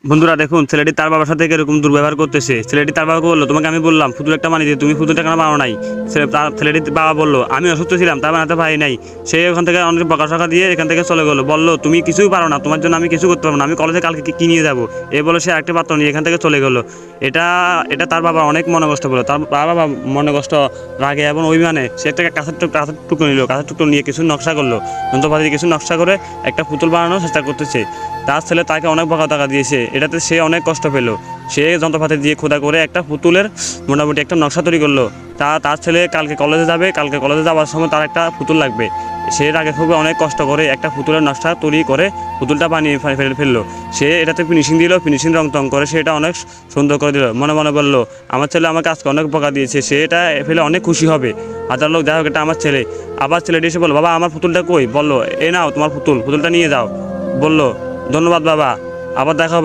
বন্ধুরা দেখুন, ছেলেটি তার বাবার সাথে এরকম দুর্ব্যবহার করতেছে। ছেলেটি তার বাবাকে বললো, তোমাকে আমি বললাম পুতুল একটা বানিয়ে দিতে, তুমি পুতুলটা কেন বানাও নাই? ছেলেটির বাবা বললো, আমি অসুস্থ ছিলাম, তা বানাতে পারি নাই। সে ওখান থেকে অনেক বকাশকা দিয়ে এখান থেকে চলে গেলো, বললো তুমি কিছুই পারো না, তোমার জন্য আমি কিছু করতে পারবো না, আমি কলেজে কালকে কি নিয়ে যাবো। এই বলে সে আরেকটা পাত্র নিয়ে এখান থেকে চলে গেলো। এটা এটা তার বাবা অনেক মনে কষ্ট পেলো। তার বাবা মনে কষ্ট, রাগে এবং অভিমানে সে একটা কাঁচের টুকরো নিল। কাঁচের টুকরো নিয়ে কিছু নকশা করলো, যন্ত্রপাতি দিয়ে কিছু নকশা করে একটা পুতুল বানানোর চেষ্টা করতেছে। তার ছেলে তাকে অনেক বকাঝকা দিয়েছে, এটাতে সে অনেক কষ্ট পেল। সে যন্ত্রপাতি দিয়ে খোদা করে একটা পুতুলের মোটামুটি একটা নকশা তৈরি করলো। তার ছেলে কালকে কলেজে যাবে, কালকে কলেজে যাওয়ার সময় তার একটা পুতুল লাগবে। সে আগে খুবই অনেক কষ্ট করে একটা পুতুলের নকশা তৈরি করে পুতুলটা বানিয়ে ফেললো। সে এটাতে ফিনিশিং দিল, ফিনিশিং রং টং করে সে এটা অনেক সুন্দর করে দিল। মনে মনে বললো, আমার ছেলে আমাকে আজকে অনেক বকা দিয়েছে, সে এটা ফেলে অনেক খুশি হবে। হাজার লোক যাই হোক, এটা আমার ছেলে। আবার ছেলেটি এসে বললো, বাবা আমার পুতুলটা কই? বললো, এ নাও তোমার পুতুলটা নিয়ে যাও। বললো, ধন্যবাদ বাবা, আবার দেখা হবে।